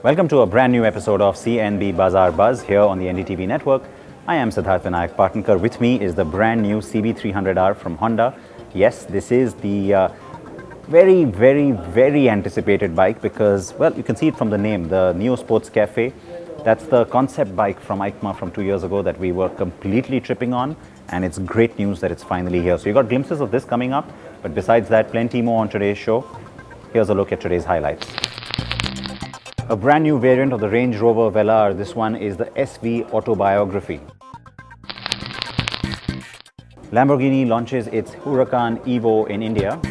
Welcome to a brand new episode of CNB Bazaar Buzz here on the NDTV network. I am Siddharth Vinayak Partnkar. With me is the brand new CB300R from Honda. Yes, this is the very anticipated bike because, well, you can see it from the name, the Neo Sports Cafe. That's the concept bike from EICMA from 2 years ago that we were completely tripping on, and it's great news that it's finally here. So you got glimpses of this coming up, but besides that, plenty more on today's show. Here's a look at today's highlights. A brand new variant of the Range Rover Velar. This one is the SVAutobiography. Lamborghini launches its Huracan EVO in India.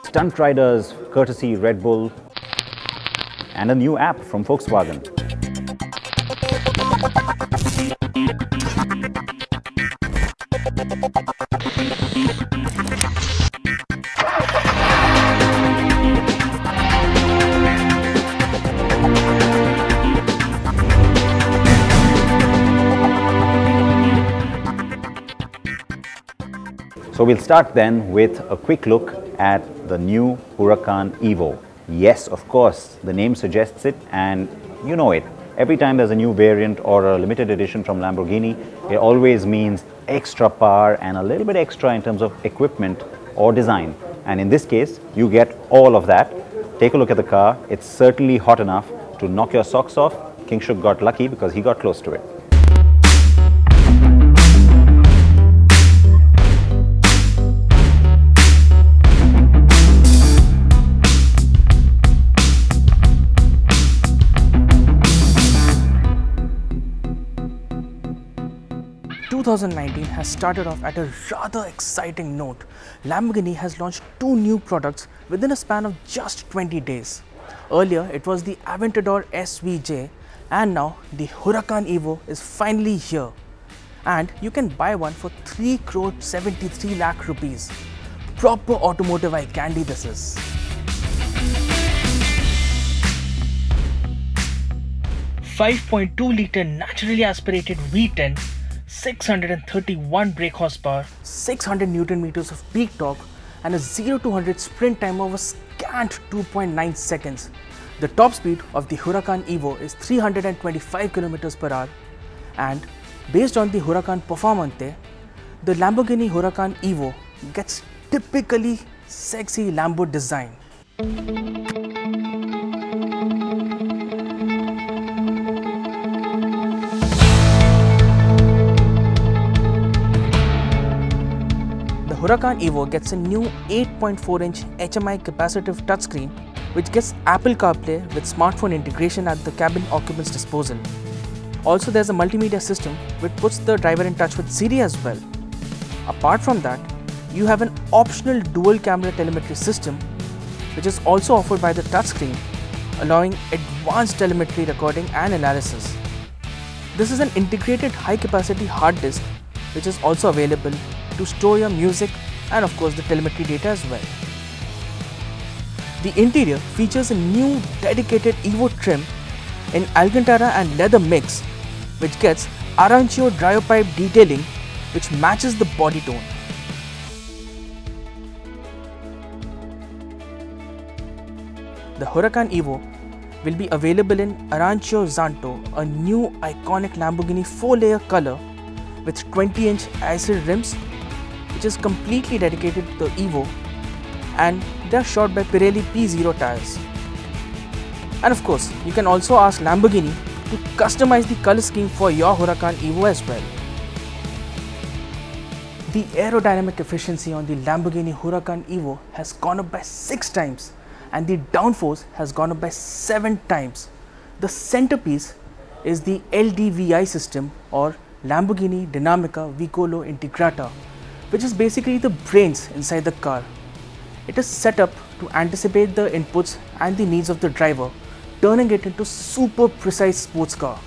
Stunt riders courtesy Red Bull, and a new app from Volkswagen. So we'll start then with a quick look at the new Huracan EVO. Yes, of course, the name suggests it, and you know it. Every time there's a new variant or a limited edition from Lamborghini, it always means extra power and a little bit extra in terms of equipment or design. And in this case, you get all of that. Take a look at the car. It's certainly hot enough to knock your socks off. King Shuk got lucky because he got close to it. 2019 has started off at a rather exciting note. Lamborghini has launched 2 new products within a span of just 20 days. Earlier, it was the Aventador SVJ, and now the Huracan EVO is finally here. And you can buy one for 3,73 lakh rupees. Proper automotive eye candy this is. .2-litre naturally aspirated V10, 631 brake horsepower, 600 Newton meters of peak torque, and a 0-100 sprint time of a scant 2.9 seconds. The top speed of the Huracan EVO is 325 km per hour, and based on the Huracan Performante, the Lamborghini Huracan EVO gets typically sexy Lambo design. The Huracan EVO gets a new 8.4-inch HMI capacitive touchscreen which gets Apple CarPlay with smartphone integration at the cabin occupant's disposal. Also, there's a multimedia system which puts the driver in touch with Siri as well. Apart from that, you have an optional dual camera telemetry system which is also offered by the touchscreen, allowing advanced telemetry recording and analysis. This is an integrated high-capacity hard disk which is also available to store your music and of course the telemetry data as well. The interior features a new dedicated EVO trim in Alcantara and leather mix which gets Arancio dryer pipe detailing which matches the body tone. The Huracan EVO will be available in Arancio Zanto, a new iconic Lamborghini 4-layer color with 20-inch ISIL rims, which is completely dedicated to the EVO, and they are shot by Pirelli P0 tires. And of course, you can also ask Lamborghini to customize the color scheme for your Huracan EVO as well. The aerodynamic efficiency on the Lamborghini Huracan EVO has gone up by 6 times, and the downforce has gone up by 7 times. The centerpiece is the LDVI system, or Lamborghini Dinamica Vicolo Integrata, which is basically the brains inside the car. It is set up to anticipate the inputs and the needs of the driver, turning it into a super precise sports car.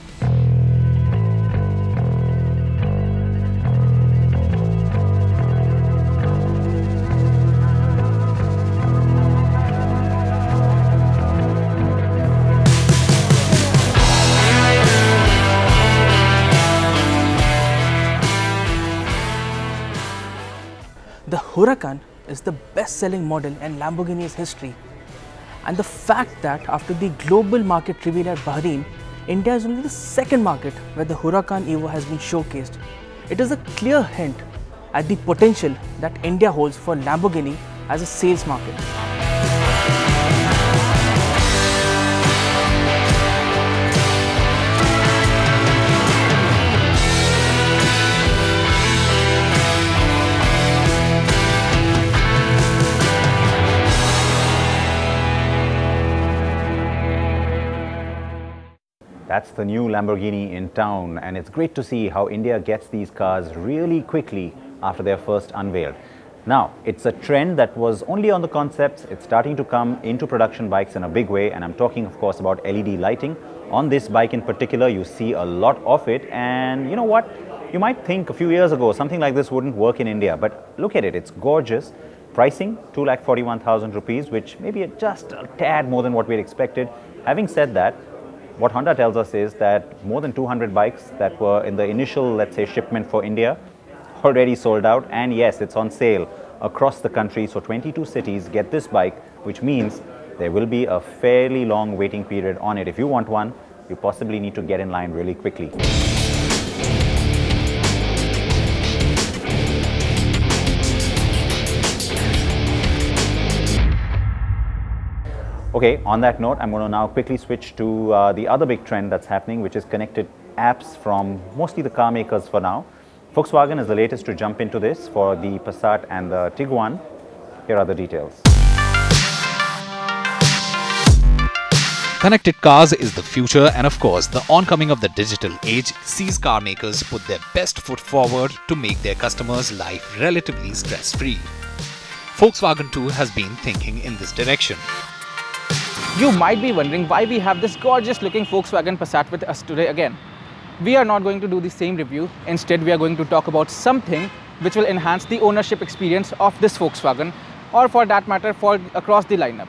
The Huracan is the best-selling model in Lamborghini's history, And the fact that after the global market reveal at Bahrain, India is only the second market where the Huracan EVO has been showcased. It is a clear hint at the potential that India holds for Lamborghini as a sales market. That's the new Lamborghini in town, and it's great to see how India gets these cars really quickly after they're first unveiled. Now, it's a trend that was only on the concepts. It's starting to come into production bikes in a big way, and I'm talking, of course, about LED lighting. On this bike in particular, you see a lot of it, and you know what? You might think a few years ago something like this wouldn't work in India, but look at it, it's gorgeous. Pricing, 2,41,000 rupees, which may be just a tad more than what we had expected. Having said that, what Honda tells us is that more than 200 bikes that were in the initial, let's say, shipment for India already sold out, and yes, it's on sale across the country. So 22 cities get this bike, which means there will be a fairly long waiting period on it. If you want one, you possibly need to get in line really quickly. Okay, on that note, I'm going to now quickly switch to the other big trend that's happening, which is connected apps from mostly the car makers for now. Volkswagen is the latest to jump into this for the Passat and the Tiguan. Here are the details. Connected cars is the future, and of course, the oncoming of the digital age sees car makers put their best foot forward to make their customers' life relatively stress-free. Volkswagen too has been thinking in this direction. You might be wondering why we have this gorgeous looking Volkswagen Passat with us today again. We are not going to do the same review. Instead, we are going to talk about something which will enhance the ownership experience of this Volkswagen, or for that matter, for across the lineup.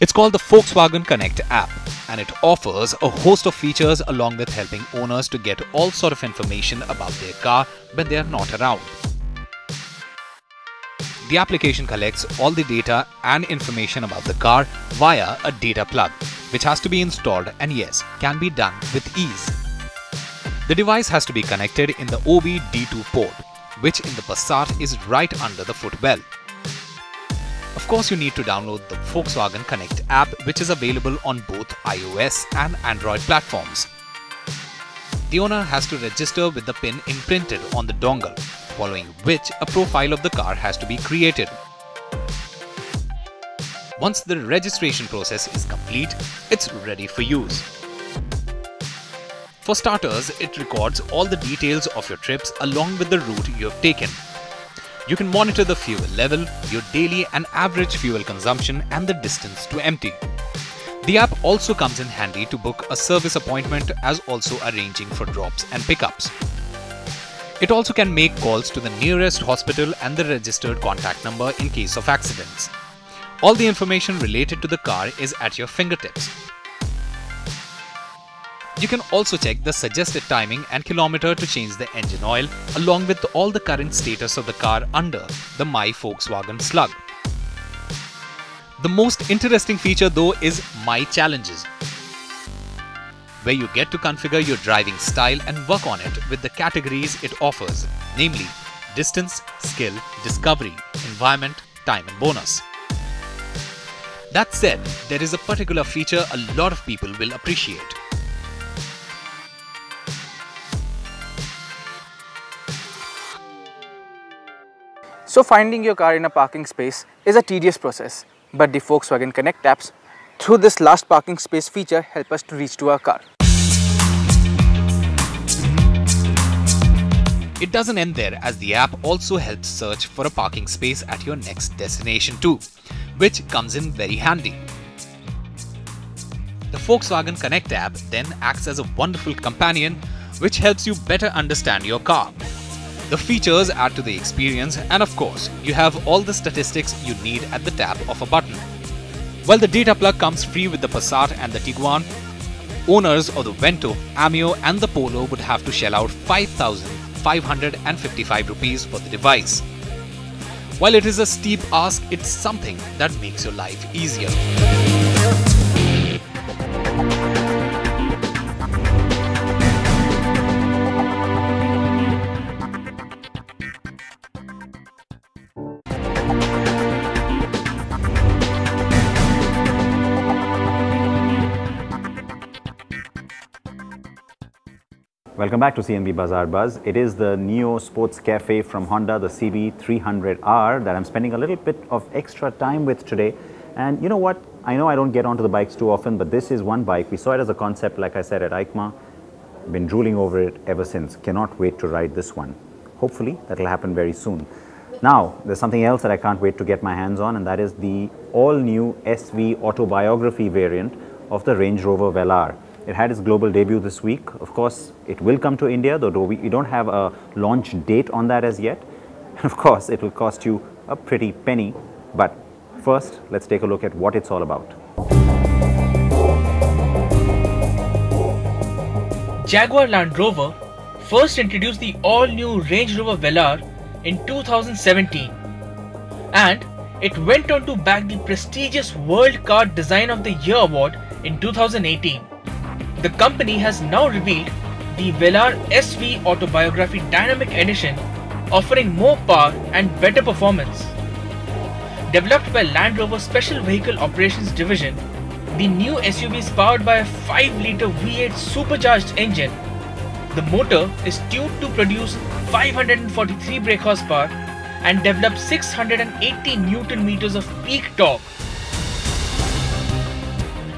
It's called the Volkswagen Connect App, and it offers a host of features along with helping owners to get all sort of information about their car when they are not around. The application collects all the data and information about the car via a data plug, which has to be installed and yes, can be done with ease. The device has to be connected in the OBD2 port, which in the Passat is right under the footwell. Of course, you need to download the Volkswagen Connect app, which is available on both iOS and Android platforms. The owner has to register with the PIN imprinted on the dongle, following which a profile of the car has to be created. Once the registration process is complete, it's ready for use. For starters, it records all the details of your trips along with the route you have taken. You can monitor the fuel level, your daily and average fuel consumption, and the distance to empty. The app also comes in handy to book a service appointment, as also arranging for drops and pickups. It also can make calls to the nearest hospital and the registered contact number in case of accidents. All the information related to the car is at your fingertips. You can also check the suggested timing and kilometer to change the engine oil, along with all the current status of the car under the My Volkswagen slug. The most interesting feature though is My Challenges, where you get to configure your driving style and work on it with the categories it offers, namely distance, skill, discovery, environment, time and bonus. That said, there is a particular feature a lot of people will appreciate. So finding your car in a parking space is a tedious process, but the Volkswagen Connect apps through this last parking space feature help us to reach to our car. It doesn't end there, as the app also helps search for a parking space at your next destination too, which comes in very handy. The Volkswagen Connect app then acts as a wonderful companion which helps you better understand your car. The features add to the experience, and of course, you have all the statistics you need at the tap of a button. While the data plug comes free with the Passat and the Tiguan, owners of the Vento, Amio and the Polo would have to shell out 5,555 rupees for the device. While it is a steep ask, it's something that makes your life easier. Welcome back to CNB Bazaar Buzz. It is the Neo Sports Cafe from Honda, the CB300R, that I'm spending a little bit of extra time with today. And you know what? I know I don't get onto the bikes too often, but this is one bike. We saw it as a concept, like I said, at EICMA. Been drooling over it ever since. Cannot wait to ride this one. Hopefully, that'll happen very soon. Now, there's something else that I can't wait to get my hands on, and that is the all-new SVAutobiography variant of the Range Rover Velar. It had its global debut this week. Of course, it will come to India, though we don't have a launch date on that as yet. And of course, it will cost you a pretty penny. But first, let's take a look at what it's all about. Jaguar Land Rover first introduced the all-new Range Rover Velar in 2017. And it went on to bag the prestigious World Car Design of the Year award in 2018. The company has now revealed the Velar SVAutobiography Dynamic Edition, offering more power and better performance. Developed by Land Rover Special Vehicle Operations Division, the new SUV is powered by a 5-litre V8 supercharged engine. The motor is tuned to produce 543 brake horsepower and develop 680 Newton meters of peak torque.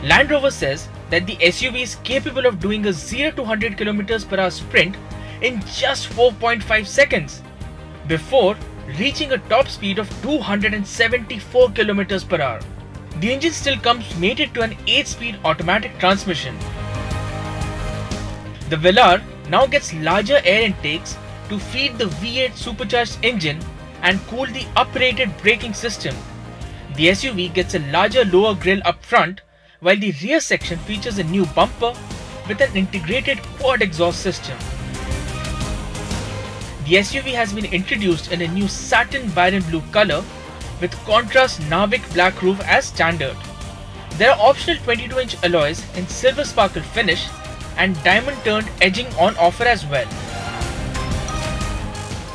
Land Rover says that the SUV is capable of doing a 0 to 100 km/h sprint in just 4.5 seconds, before reaching a top speed of 274 km/h. The engine still comes mated to an 8-speed automatic transmission. The Velar now gets larger air intakes to feed the V8 supercharged engine and cool the uprated braking system. The SUV gets a larger lower grille up front, while the rear section features a new bumper with an integrated quad exhaust system. The SUV has been introduced in a new satin Byron blue color with contrast Narvik black roof as standard. There are optional 22-inch alloys in silver sparkle finish and diamond turned edging on offer as well.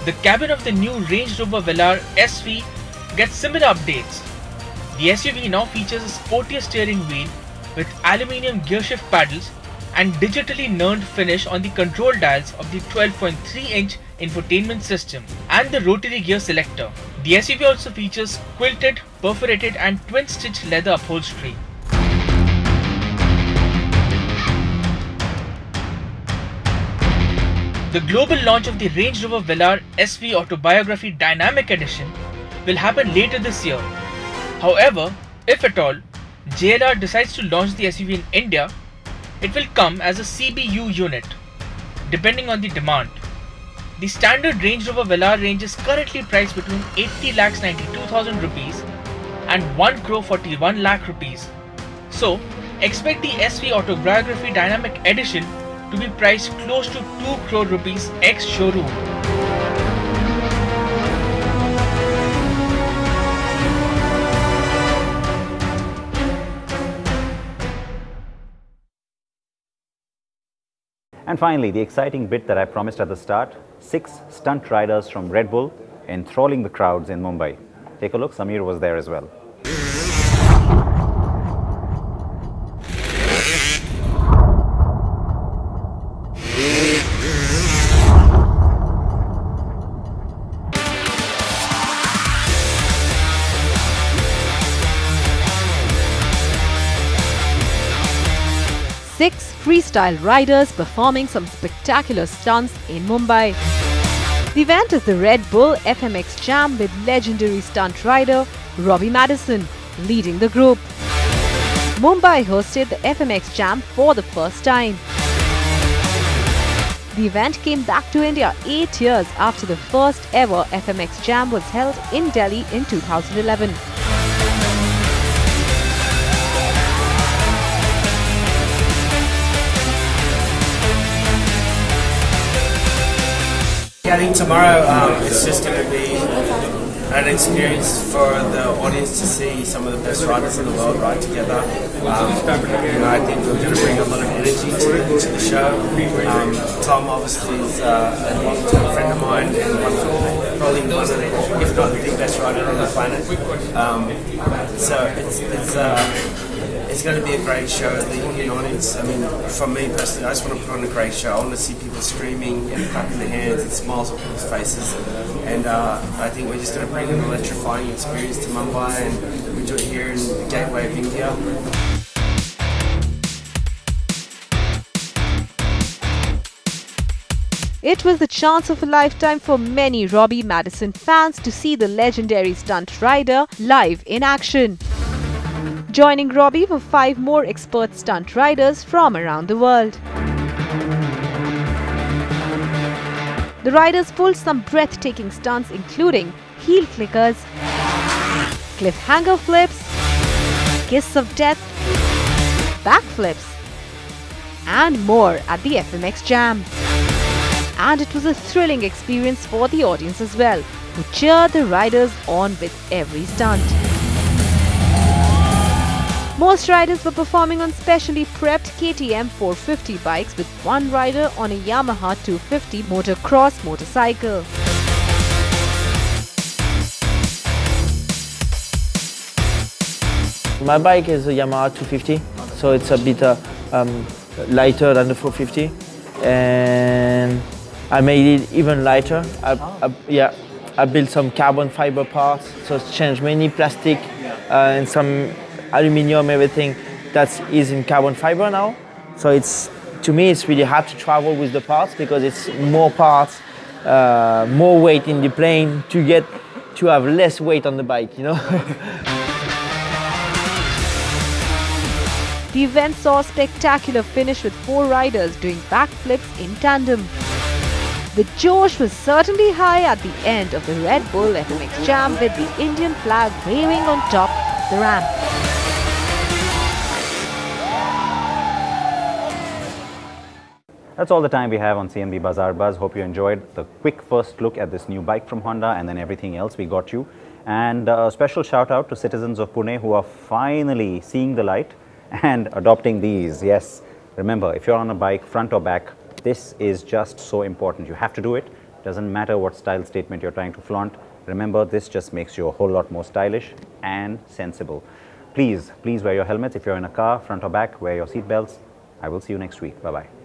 The cabin of the new Range Rover Velar SV gets similar updates. The SUV now features a sportier steering wheel with aluminium gearshift paddles and digitally knurled finish on the control dials of the 12.3-inch infotainment system and the rotary gear selector. The SUV also features quilted, perforated and twin-stitch leather upholstery. The global launch of the Range Rover Velar SVAutobiography Dynamic Edition will happen later this year. However, if at all, JLR decides to launch the SUV in India, it will come as a CBU unit, depending on the demand. The standard Range Rover Velar range is currently priced between 80,92,000 rupees and 1,41 lakh rupees. So, expect the SVAutobiography Dynamic Edition to be priced close to 2 crore rupees ex-showroom. And finally, the exciting bit that I promised at the start, 6 stunt riders from Red Bull enthralling the crowds in Mumbai. Take a look, Samir was there as well. Six freestyle riders performing some spectacular stunts in Mumbai. The event is the Red Bull FMX Jam with legendary stunt rider ROBBIE MADDISON leading the group. Mumbai hosted the FMX Jam for the first time. The event came back to India 8 years after the first ever FMX Jam was held in Delhi in 2011. I think tomorrow it's just going to be an experience for the audience to see some of the best riders in the world ride together. I think we're going to bring a lot of energy to the show. Tom obviously is a long-term friend of mine and probably one of the, if not the best rider on the planet. So it's going to be a great show. The Indian audience, I mean, for me personally, I just want to put on a great show. I want to see people screaming and clapping their hands and smiles on people's faces. And I think we're just going to bring an electrifying experience to Mumbai, and we do it here in the gateway of India. It was the chance of a lifetime for many Robbie Maddison fans to see the legendary stunt rider live in action. Joining Robbie were 5 more expert stunt riders from around the world. The riders pulled some breathtaking stunts including heel clickers, cliffhanger flips, kiss of death, backflips, and more at the FMX Jam. And it was a thrilling experience for the audience as well, who cheered the riders on with every stunt. Most riders were performing on specially prepped KTM 450 bikes, with one rider on a Yamaha 250 motocross motorcycle. My bike is a Yamaha 250, so it's a bit lighter than the 450, and I made it even lighter. I built some carbon fiber parts, so it's changed many plastic and some aluminium, everything that is in carbon fiber now. So to me it's really hard to travel with the parts because it's more parts, more weight in the plane to have less weight on the bike, you know. The event saw a spectacular finish with 4 riders doing backflips in tandem. The josh was certainly high at the end of the Red Bull FMX Jam, with the Indian flag waving on top of the ramp. That's all the time we have on CNB Bazaar Buzz. Hope you enjoyed the quick first look at this new bike from Honda and then everything else we got you. And a special shout out to citizens of Pune who are finally seeing the light and adopting these. Yes, remember, if you're on a bike, front or back, this is just so important. You have to do it. Doesn't matter what style statement you're trying to flaunt. Remember, this just makes you a whole lot more stylish and sensible. Please wear your helmets. If you're in a car, front or back, wear your seat belts. I will see you next week. Bye-bye.